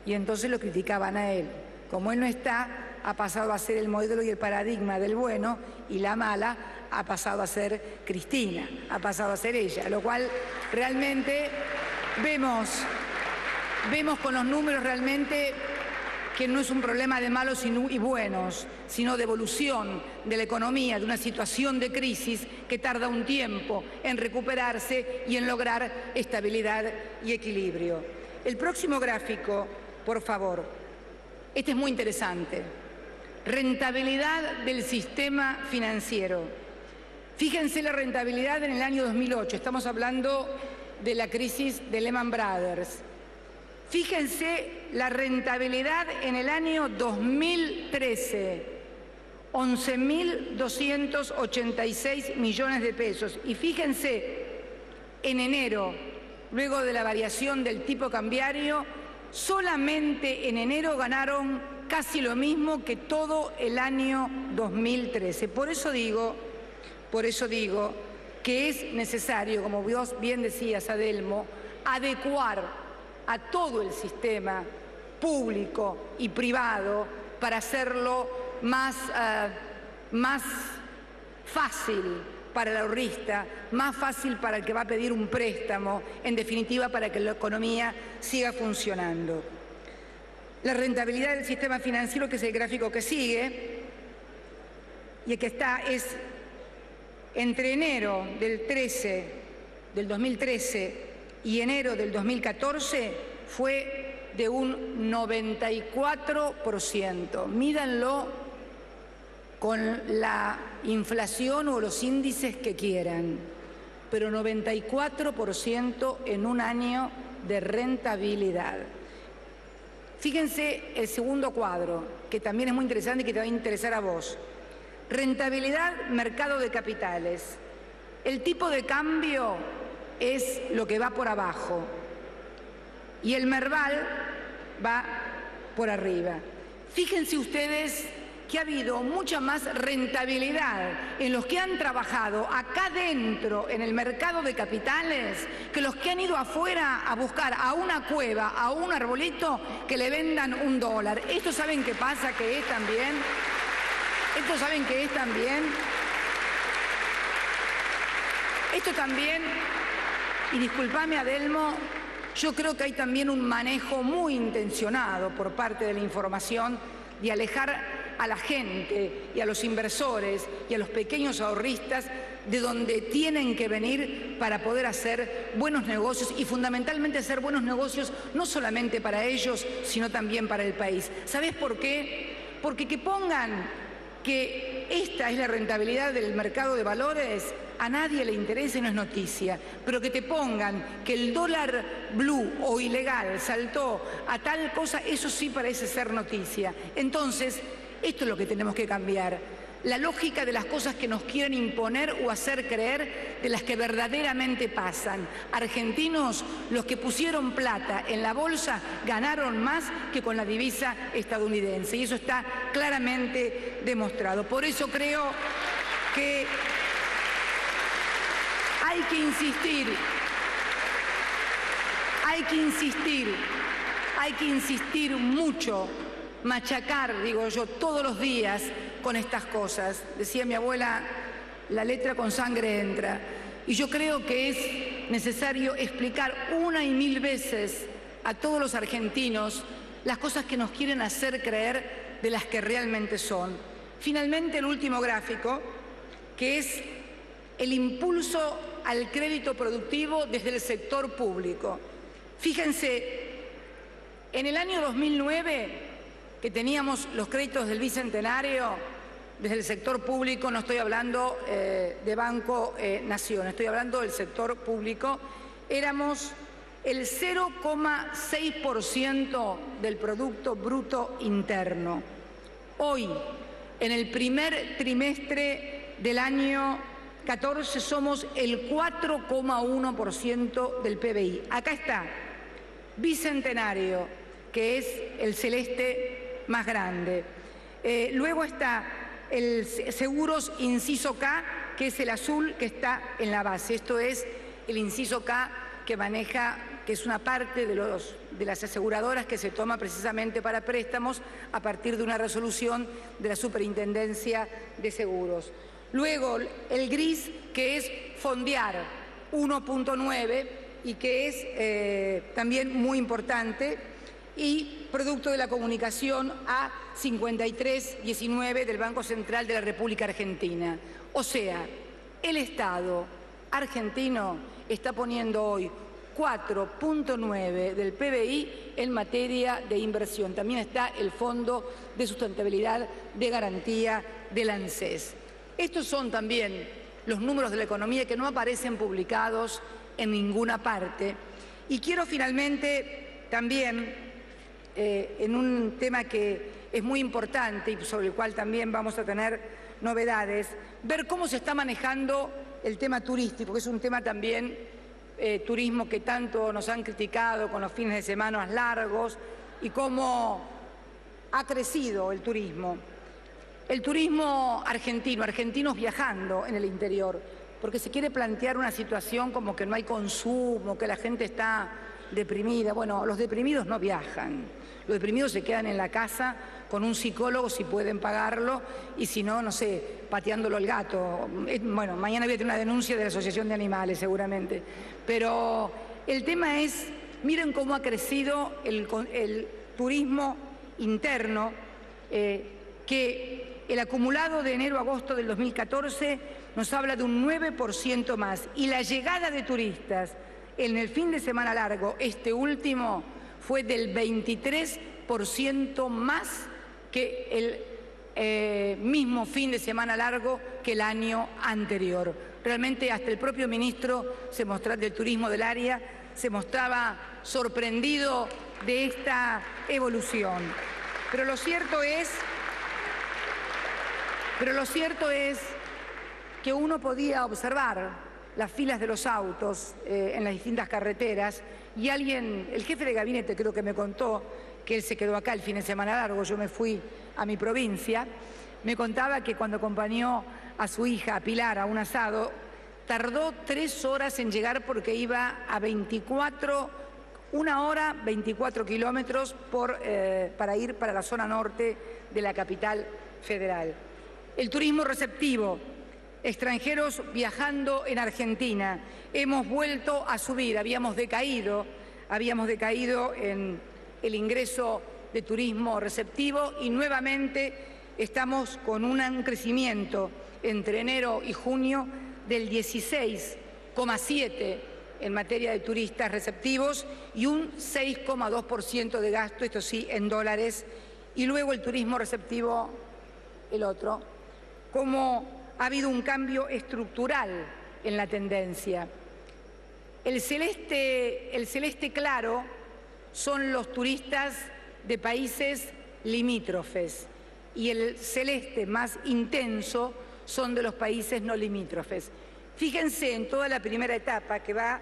y entonces lo criticaban a él. Como él no está, ha pasado a ser el modelo y el paradigma del bueno, y la mala ha pasado a ser Cristina, ha pasado a ser ella, lo cual realmente vemos con los números realmente que no es un problema de malos y buenos, sino de evolución de la economía, de una situación de crisis que tarda un tiempo en recuperarse y en lograr estabilidad y equilibrio. El próximo gráfico, por favor. Este es muy interesante. Rentabilidad del sistema financiero. Fíjense la rentabilidad en el año 2008. Estamos hablando de la crisis de Lehman Brothers. Fíjense la rentabilidad en el año 2013. 11.286 millones de pesos. Y fíjense, en enero, luego de la variación del tipo cambiario, solamente en enero ganaron casi lo mismo que todo el año 2013. Por eso digo que es necesario, como vos bien decías, Adelmo, adecuar a todo el sistema público y privado para hacerlo más fácil para el ahorrista, más fácil para el que va a pedir un préstamo, en definitiva para que la economía siga funcionando. La rentabilidad del sistema financiero, que es el gráfico que sigue, y el que está es entre enero del 2013 y enero del 2014, fue de un 94%. Mídanlo con la inflación o los índices que quieran, pero 94% en un año de rentabilidad. Fíjense el segundo cuadro, que también es muy interesante y que te va a interesar a vos. Rentabilidad, mercado de capitales. El tipo de cambio es lo que va por abajo y el Merval va por arriba. Fíjense ustedes que ha habido mucha más rentabilidad en los que han trabajado acá dentro en el mercado de capitales que los que han ido afuera a buscar a una cueva, a un arbolito que le vendan $1. ¿Esto saben qué pasa? Que es también... ¿Esto saben qué es también? Esto también, y discúlpame Adelmo, yo creo que hay también un manejo muy intencionado por parte de la información de alejar a la gente y a los inversores y a los pequeños ahorristas de donde tienen que venir para poder hacer buenos negocios y fundamentalmente hacer buenos negocios no solamente para ellos, sino también para el país. ¿Sabés por qué? Porque que pongan que esta es la rentabilidad del mercado de valores, a nadie le interesa y no es noticia, pero que te pongan que el dólar blue o ilegal saltó a tal cosa, eso sí parece ser noticia. Entonces, esto es lo que tenemos que cambiar. La lógica de las cosas que nos quieren imponer o hacer creer de las que verdaderamente pasan. Argentinos, los que pusieron plata en la bolsa, ganaron más que con la divisa estadounidense. Y eso está claramente demostrado. Por eso creo que hay que insistir mucho, machacar, digo yo, todos los días con estas cosas. Decía mi abuela, la letra con sangre entra. Y yo creo que es necesario explicar una y mil veces a todos los argentinos las cosas que nos quieren hacer creer de las que realmente son. Finalmente, el último gráfico, que es el impulso al crédito productivo desde el sector público. Fíjense, en el año 2009, que teníamos los créditos del Bicentenario, desde el sector público, no estoy hablando de Banco Nación, estoy hablando del sector público, éramos el 0,6% del Producto Bruto Interno. Hoy, en el primer trimestre del año 14, somos el 4,1% del PBI. Acá está, Bicentenario, que es el celeste más grande. Luego está el Seguros Inciso K, que es el azul que está en la base. Esto es el Inciso K que maneja, que es una parte de las aseguradoras que se toma precisamente para préstamos a partir de una resolución de la Superintendencia de Seguros. Luego el gris, que es fondear, 1,9, y que es también muy importante, y producto de la comunicación a 5319 del Banco Central de la República Argentina. O sea, el Estado argentino está poniendo hoy 4,9 del PBI en materia de inversión. También está el Fondo de Sustentabilidad de Garantía del ANSES. Estos son también los números de la economía que no aparecen publicados en ninguna parte. Y quiero finalmente también, en un tema que es muy importante y sobre el cual también vamos a tener novedades, ver cómo se está manejando el tema turístico, que es un tema también, turismo que tanto nos han criticado con los fines de semana largos y cómo ha crecido el turismo. El turismo argentino, argentinos viajando en el interior, porque se quiere plantear una situación como que no hay consumo, que la gente está deprimida. Bueno, los deprimidos no viajan, los deprimidos se quedan en la casa con un psicólogo si pueden pagarlo y si no, no sé, pateándolo al gato. Bueno, mañana voy a tener una denuncia de la Asociación de Animales seguramente. Pero el tema es, miren cómo ha crecido el turismo interno, que el acumulado de enero a agosto del 2014 nos habla de un 9% más. Y la llegada de turistas en el fin de semana largo, este último, fue del 23% más que el mismo fin de semana largo que el año anterior. Realmente hasta el propio ministro del Turismo del área se mostraba sorprendido de esta evolución. Pero lo cierto es que uno podía observar las filas de los autos en las distintas carreteras y el jefe de gabinete creo que me contó que él se quedó acá el fin de semana largo, yo me fui a mi provincia, me contaba que cuando acompañó a su hija, a Pilar, a un asado, tardó 3 horas en llegar porque iba a 1 hora 24 kilómetros para ir para la zona norte de la capital federal. El turismo receptivo, extranjeros viajando en Argentina, hemos vuelto a subir, habíamos decaído en el ingreso de turismo receptivo y nuevamente estamos con un crecimiento entre enero y junio del 16,7% en materia de turistas receptivos y un 6,2% de gasto, esto sí, en dólares. Y luego el turismo receptivo, el otro, cómo ha habido un cambio estructural en la tendencia. El celeste claro son los turistas de países limítrofes y el celeste más intenso son de los países no limítrofes. Fíjense en toda la primera etapa, que va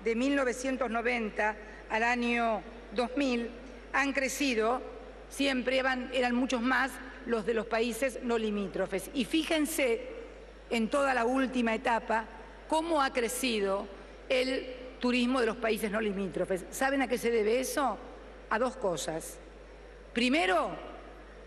de 1990 al año 2000, han crecido, siempre eran muchos más los de los países no limítrofes. Y fíjense en toda la última etapa cómo ha crecido el turismo de los países no limítrofes. ¿Saben a qué se debe eso? A 2 cosas. Primero,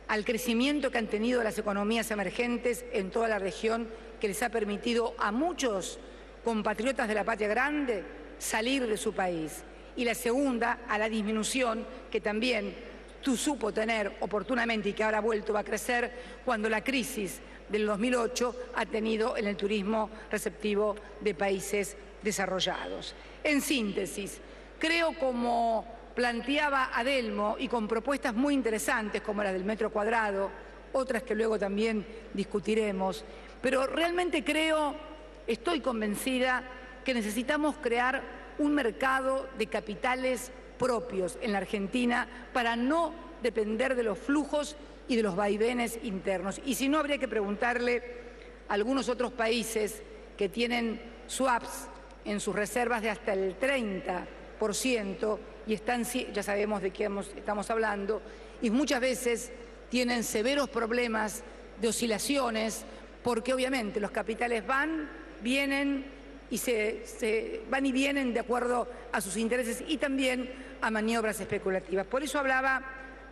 al crecimiento que han tenido las economías emergentes en toda la región, que les ha permitido a muchos compatriotas de la patria grande salir de su país. Y la segunda, a la disminución que también supo tener oportunamente y que ahora ha vuelto a crecer cuando la crisis del 2008 ha tenido en el turismo receptivo de países desarrollados. En síntesis, creo, como planteaba Adelmo, y con propuestas muy interesantes como la del metro cuadrado, otras que luego también discutiremos, pero realmente estoy convencida que necesitamos crear un mercado de capitales propios en la Argentina para no depender de los flujos y de los vaivenes internos. Y si no, habría que preguntarle a algunos otros países que tienen swaps en sus reservas de hasta el 30% y ya sabemos de qué estamos hablando, y muchas veces tienen severos problemas de oscilaciones porque obviamente los capitales van y vienen de acuerdo a sus intereses y también a maniobras especulativas. Por eso hablaba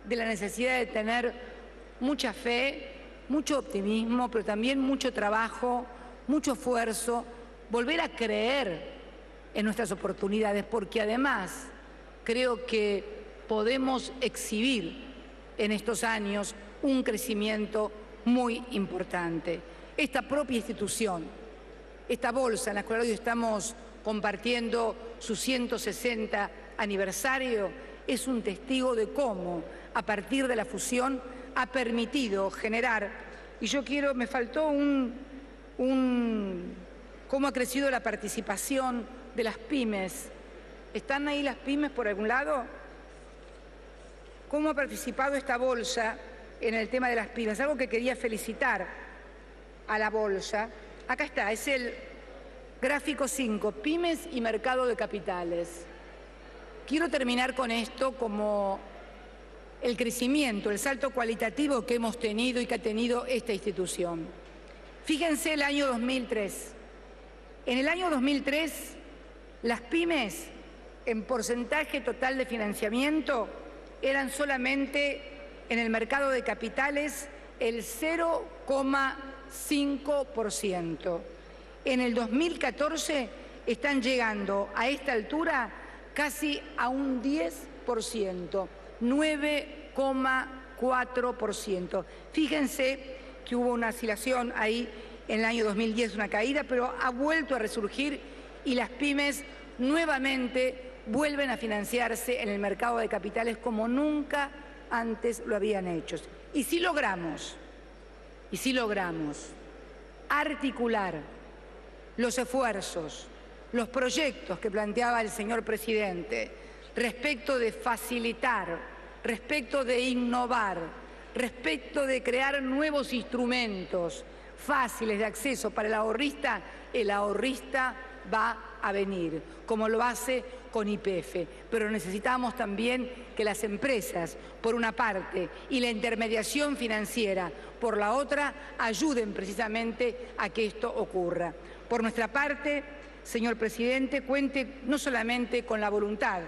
de la necesidad de tener mucha fe, mucho optimismo, pero también mucho trabajo, mucho esfuerzo, volver a creer en nuestras oportunidades, porque además creo que podemos exhibir en estos años un crecimiento muy importante. Esta propia institución, esta bolsa en la cual hoy estamos compartiendo su 160 aniversario, es un testigo de cómo, a partir de la fusión, ha permitido generar, y me faltó cómo ha crecido la participación de las pymes. ¿Están ahí las pymes por algún lado? ¿Cómo ha participado esta bolsa en el tema de las pymes? Algo que quería felicitar a la bolsa. Acá está, es el gráfico 5, pymes y mercado de capitales. Quiero terminar con esto como el crecimiento, el salto cualitativo que hemos tenido y que ha tenido esta institución. Fíjense el año 2003. En el año 2003, las pymes, en porcentaje total de financiamiento, eran solamente en el mercado de capitales el 0,5%. En el 2014 están llegando a esta altura casi a un 10%, 9,4%. Fíjense que hubo una oscilación ahí en el año 2010, una caída, pero ha vuelto a resurgir y las pymes nuevamente vuelven a financiarse en el mercado de capitales como nunca antes lo habían hecho. Y si logramos articular los esfuerzos, los proyectos que planteaba el señor presidente respecto de facilitar, respecto de innovar, respecto de crear nuevos instrumentos fáciles de acceso para el ahorrista va a venir, como lo hace con YPF, pero necesitamos también que las empresas, por una parte, y la intermediación financiera, por la otra, ayuden precisamente a que esto ocurra. Por nuestra parte, señor presidente, cuente no solamente con la voluntad,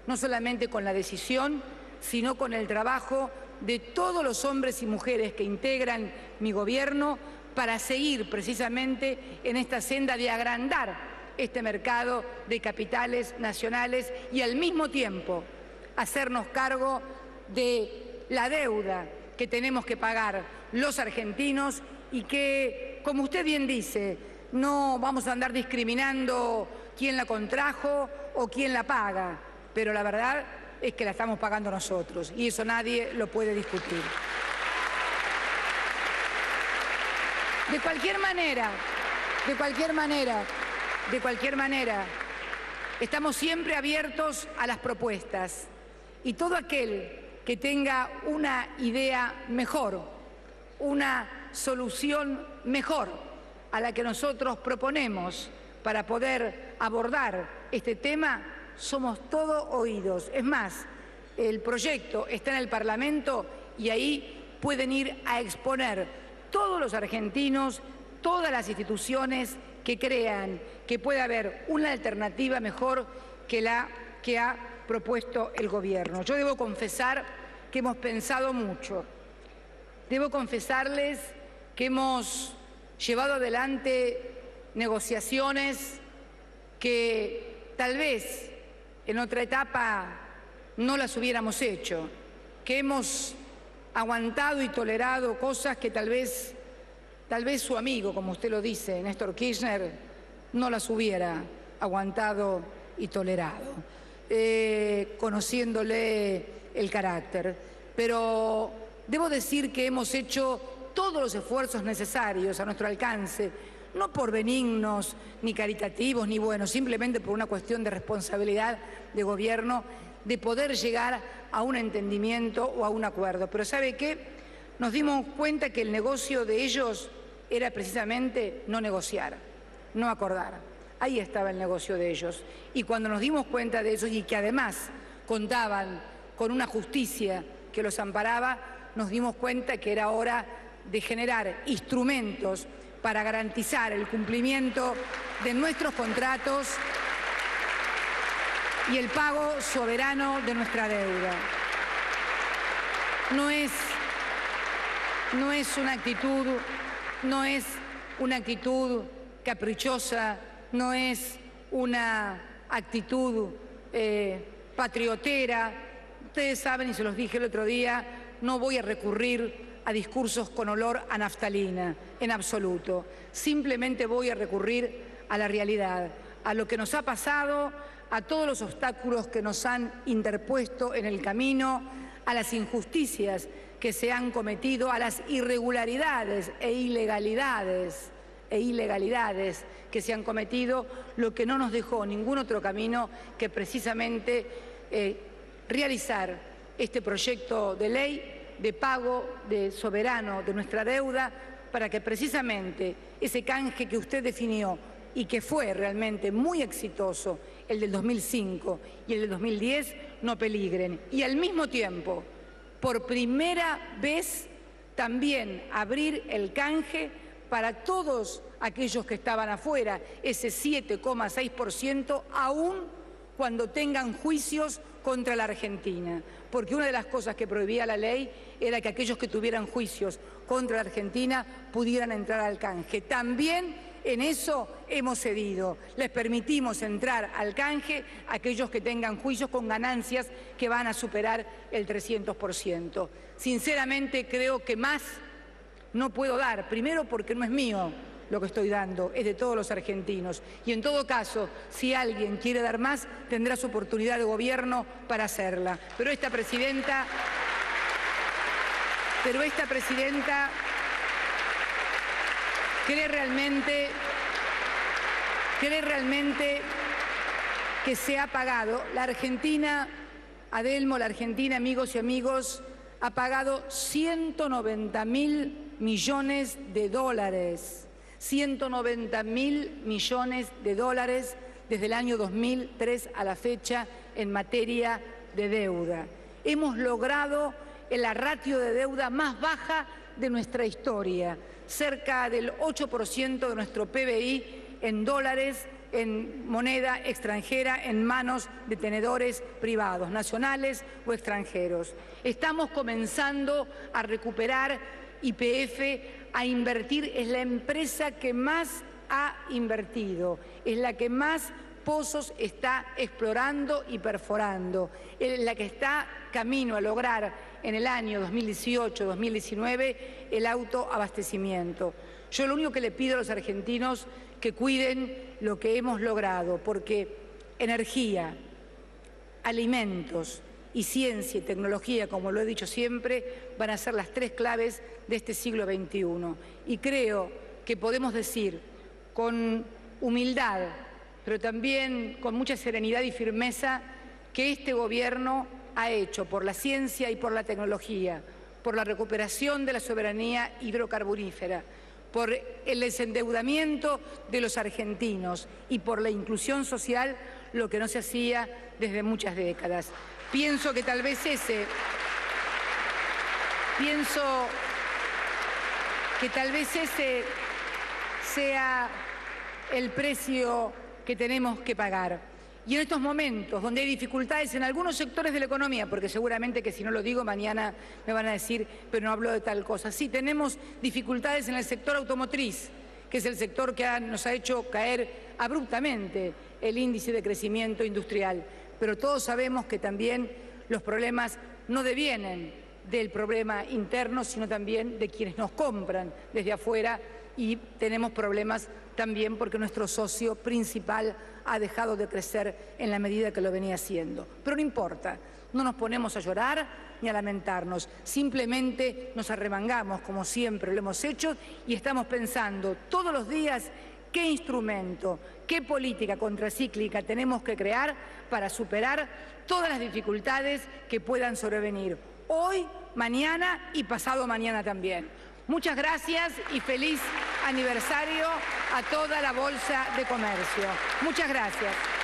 no solamente con la decisión, sino con el trabajo de todos los hombres y mujeres que integran mi gobierno para seguir precisamente en esta senda de agrandar este mercado de capitales nacionales y al mismo tiempo hacernos cargo de la deuda que tenemos que pagar los argentinos y que, como usted bien dice, no vamos a andar discriminando quién la contrajo o quién la paga, pero la verdad es que la estamos pagando nosotros y eso nadie lo puede discutir. De cualquier manera, estamos siempre abiertos a las propuestas y todo aquel que tenga una idea mejor, una solución mejor a la que nosotros proponemos para poder abordar este tema, somos todo oídos. Es más, el proyecto está en el Parlamento y ahí pueden ir a exponer todos los argentinos, todas las instituciones que crean que puede haber una alternativa mejor que la que ha propuesto el gobierno. Yo debo confesar que hemos pensado mucho. Debo confesarles que hemos llevado adelante negociaciones que tal vez en otra etapa no las hubiéramos hecho, que hemos aguantado y tolerado cosas que tal vez su amigo, como usted lo dice, Néstor Kirchner, no las hubiera aguantado y tolerado, conociéndole el carácter. Pero debo decir que hemos hecho todos los esfuerzos necesarios a nuestro alcance, no por benignos, ni caritativos, ni buenos, simplemente por una cuestión de responsabilidad de gobierno, de poder llegar a un entendimiento o a un acuerdo. Pero ¿sabe qué? Nos dimos cuenta que el negocio de ellos era precisamente no negociar, no acordar. Ahí estaba el negocio de ellos. Y cuando nos dimos cuenta de eso y que además contaban con una justicia que los amparaba, nos dimos cuenta que era hora de generar instrumentos para garantizar el cumplimiento de nuestros contratos y el pago soberano de nuestra deuda. No es una actitud caprichosa, no es una actitud patriotera. Ustedes saben, y se los dije el otro día, no voy a recurrir a discursos con olor a naftalina, en absoluto. Simplemente voy a recurrir a la realidad, a lo que nos ha pasado, a todos los obstáculos que nos han interpuesto en el camino, a las injusticias que se han cometido, a las irregularidades e ilegalidades que se han cometido, lo que no nos dejó ningún otro camino que precisamente realizar este proyecto de ley de pago soberano de nuestra deuda para que precisamente ese canje que usted definió y que fue realmente muy exitoso, el del 2005 y el del 2010, no peligren. Y al mismo tiempo, por primera vez, también abrir el canje para todos aquellos que estaban afuera, ese 7,6%, aún cuando tengan juicios contra la Argentina. Porque una de las cosas que prohibía la ley era que aquellos que tuvieran juicios contra la Argentina pudieran entrar al canje. También en eso hemos cedido. Les permitimos entrar al canje a aquellos que tengan juicios con ganancias que van a superar el 300%. Sinceramente creo que más no puedo dar, primero porque no es mío lo que estoy dando, es de todos los argentinos. Y en todo caso, si alguien quiere dar más, tendrá su oportunidad de gobierno para hacerla. Pero esta presidenta cree realmente que se ha pagado. La Argentina, Adelmo, la Argentina, amigos y amigos, ha pagado 190.000 millones de dólares. 190.000 millones de dólares desde el año 2003 a la fecha en materia de deuda. Hemos logrado la ratio de deuda más baja de nuestra historia, cerca del 8% de nuestro PBI en dólares, en moneda extranjera, en manos de tenedores privados, nacionales o extranjeros. Estamos comenzando a recuperar YPF, a invertir. Es la empresa que más ha invertido, es la que más pozos está explorando y perforando, es la que está camino a lograr en el año 2018-2019 el autoabastecimiento. Yo lo único que le pido a los argentinos que cuiden lo que hemos logrado, porque energía, alimentos y ciencia y tecnología, como lo he dicho siempre, van a ser las tres claves de este siglo XXI. Y creo que podemos decir con humildad, pero también con mucha serenidad y firmeza, que este gobierno ha hecho por la ciencia y por la tecnología, por la recuperación de la soberanía hidrocarburífera, por el desendeudamiento de los argentinos y por la inclusión social, lo que no se hacía desde muchas décadas. Pienso que tal vez ese sea el precio que tenemos que pagar. Y en estos momentos, donde hay dificultades en algunos sectores de la economía, porque seguramente que si no lo digo mañana me van a decir, pero no hablo de tal cosa. Sí, tenemos dificultades en el sector automotriz, que es el sector que nos ha hecho caer abruptamente el índice de crecimiento industrial. Pero todos sabemos que también los problemas no devienen del problema interno, sino también de quienes nos compran desde afuera, y tenemos problemas también porque nuestro socio principal ha dejado de crecer en la medida que lo venía haciendo. Pero no importa, no nos ponemos a llorar ni a lamentarnos, simplemente nos arremangamos como siempre lo hemos hecho y estamos pensando todos los días qué instrumento, qué política contracíclica tenemos que crear para superar todas las dificultades que puedan sobrevenir hoy, mañana y pasado mañana también. Muchas gracias y feliz aniversario a toda la Bolsa de Comercio. Muchas gracias.